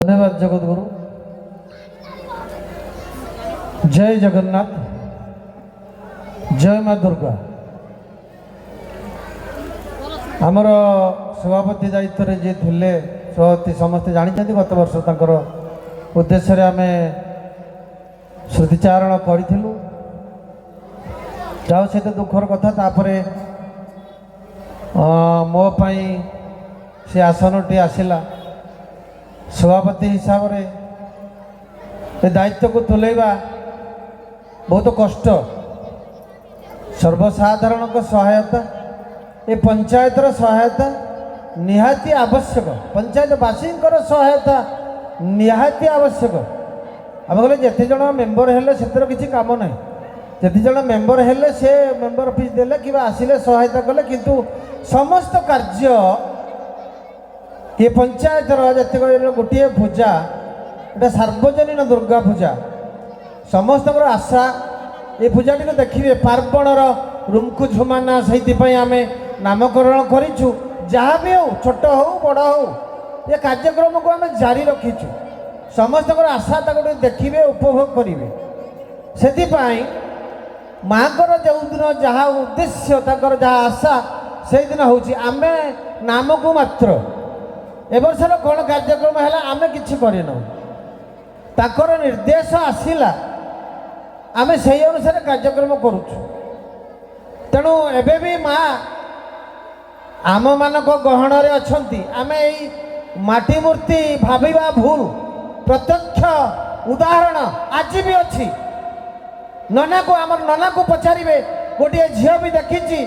धन्यवाद जगतगुरु। जय जगन्नाथ, जय माँ दुर्गा। आमर सभापति दायित्व जी थे सभापति समस्ते जानते गत वर्ष तर उद्देश्य आम श्रुतिचारण करूँ जाओ से तो दुखर कथा तापरे मो पाई से आसनटी आसला सभापति हिसाब से दायित्व को तुलेवा बहुत कष्ट। सर्वसाधारण को सहायता ये पंचायतर सहायता निहाती आवश्यक, पंचायतवासी सहायता निहाती आवश्यक। आम कहले जिते जन मेम्बर हेले से किसी काम ना, जिते जन मेम्बर हेले से मेम्बर फीस देले कि आसिले सहायता कले, किंतु समस्त कार्य ये पंचायतर जिते गोटे पूजा एटा सार्वजनीन दुर्गा पूजा समस्त आशा ये पूजा टी देखिए पार्वणर रुमकु झुमाना से आम नामकरण करूँ। जहाँ भी हो छोट हो बड़ हो ये कार्यक्रम को आम जारी रखीचु। समस्त आशा तक देखिए उपभोग करेंगे। से माँ जो दिन जहाँ उद्देश्य तर जहाँ आशा से दिन हूँ आम नाम को मात्र एबर्षर कौन कार्यक्रम है आम कि कर निर्देश आसला आम से अनुसार कार्यक्रम करुचु। तेणु एबे भी माँ आम मान गहन अच्छी आम माटी मूर्ति भाविबा भूल प्रत्यक्ष उदाहरण आज भी अच्छी। नना को आम नना को पचारे गोटे झील भी देखी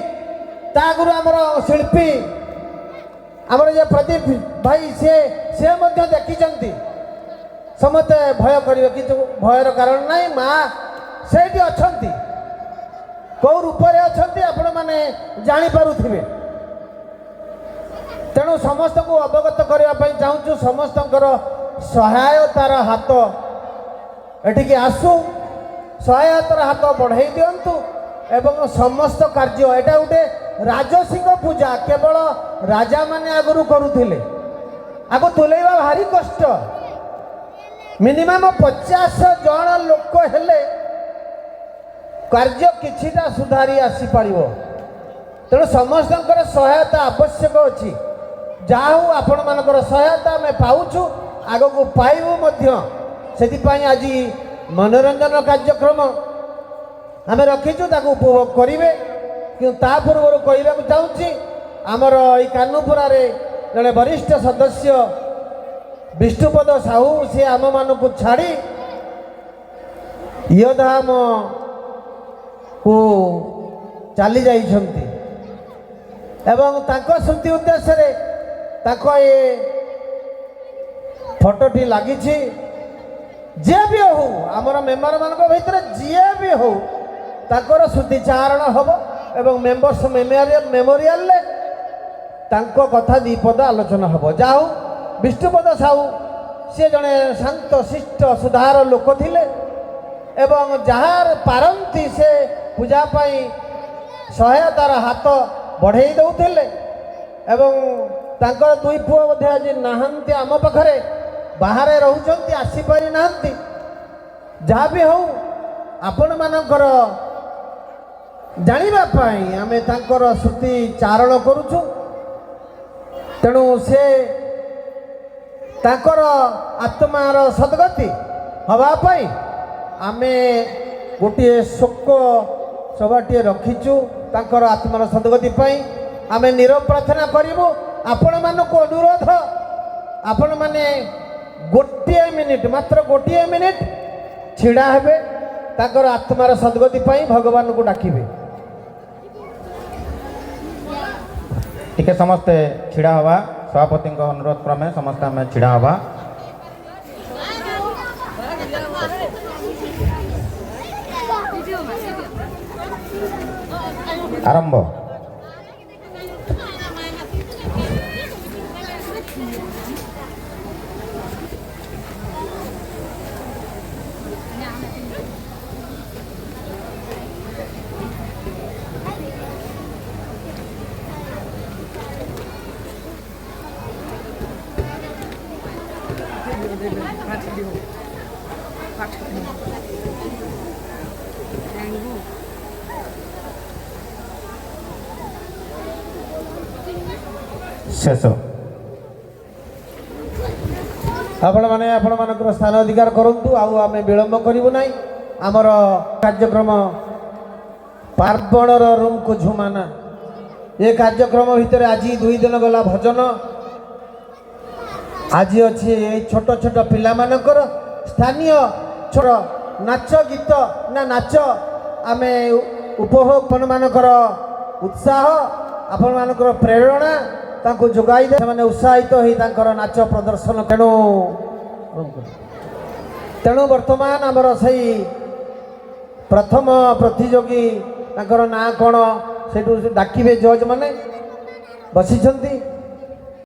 आगु आमर शिल्पी आमर ये प्रदीप भाई से देखी समस्ते भय करेंगे किंतु भयर कारण नहीं। माँ से अच्छा कौ रूप अच्छा आपण मैंने जापे। तेणु समस्त को अवगत करने चाहूँ समस्त सहायतार हाथ एटिके आसू, सहायतार हाथ बढ़ाई दिंतु एवं समस्त कार्य यहाँ गोटे राजसिक पूजा केवल राजा माने आगुरी करुले आग तुलेवा भारी कष्ट। मिनिमम 50 जन लोक हेले कार्य किछिटा सुधारी आसी पारिबो। तेणु समस्त सहायता आवश्यक अच्छी। जहाँ हो आपण मानकर सहायता आम पाऊँ आग को पाइबू से आज मनोरंजन कार्यक्रम आम रखीचु उपभोग करेंगे। कि पूर्व कहवाक चाहूँगी आमर ये कानुपुरा जड़े वरिष्ठ सदस्य विष्णुपद साहू सी आम मान को छाड़ी योधाम को चली जाइछन्ति एवं ताको स्मृति उद्देश्य ये फोटोटी लगी। जे भी हो आमर मेम्बर मान भीतर जी भी हो ताकर स्मृतिचारण हम एवं मेम्बर्स मेमोरियल तांको कथा दीपद आलोचना हम। जाऊ विष्णुपद साहू सी जड़े शांत शिष्ट सुधार लोक थिले एवं जहाँ पारंती से पूजापाई सहायतार हाथ बढ़ाई दौले एवं तांकर दुई पुओ बोधे आज नहांती आम पाखरे बाहर रोचंती आसीपारी नाहंती। जहाँ भी हो आपण मानकर जानिबा पाई आमे तांकर श्रुति चारण करुछु। तेणु से तांकर आत्मार सद्गति हवा पाई आमे गोटे शोक सभाटी रखीचु। तांकर आत्मार सद्गति पाई आमे नीरव प्रार्थना करिबु। आपण मानक अनुरोध आपण माने गोटे मिनिट मात्र गोटे मिनिट छिड़ा हेबे ताकर आत्मार सद्गति पाई भगवान को डाकिबे। टिके समस्ते छिड़ा हवा सभापति अनुरोध क्रमे समस्ते आम छिड़ा हवा। आरंभ ଶେଷ। ଆପଣମାନେ ଆପଣମାନଙ୍କର ସ୍ଥାନ ଅଧିକାର କରନ୍ତୁ। ଆଉ ଆମେ ବିଳମ୍ବ କରିବୁ ନାହିଁ। ଆମର କାର୍ଯ୍ୟକ୍ରମ ପାର୍ବଣର ରୁମ୍କୁ ଝୁମାନା, ଏ କାର୍ଯ୍ୟକ୍ରମ ଭିତରେ ଆଜି 2 ଦିନ ଗଲା ଭଜନ, ଆଜି ଅଛି ଏଇ ଛୋଟ ଛୋଟ ପିଲାମାନଙ୍କର ସ୍ଥାନୀୟ ଛୋଟ ନାଚ ଗୀତ ନା ନାଚ। ଆମେ ଉପଭୋଗ ଆପଣମାନଙ୍କର ଉତ୍ସାହ, ଆପଣମାନଙ୍କର ପ୍ରେରଣା ତାଙ୍କୁ ଯୋଗାଇ ଦେ, ସେମାନେ ଉତ୍ସାହିତ ହୋଇ ତାଙ୍କର ନାଚ ପ୍ରଦର୍ଶନ। ତେଣୁ ବର୍ତ୍ତମାନ ଆମର ସେଇ ପ୍ରଥମ ପ୍ରତିଯୋଗୀ ତାଙ୍କର ନାଁ କ'ଣ ସେଇଠୁ ଡାକିବେ ଜଜ୍ ମାନେ ବସିଛନ୍ତି।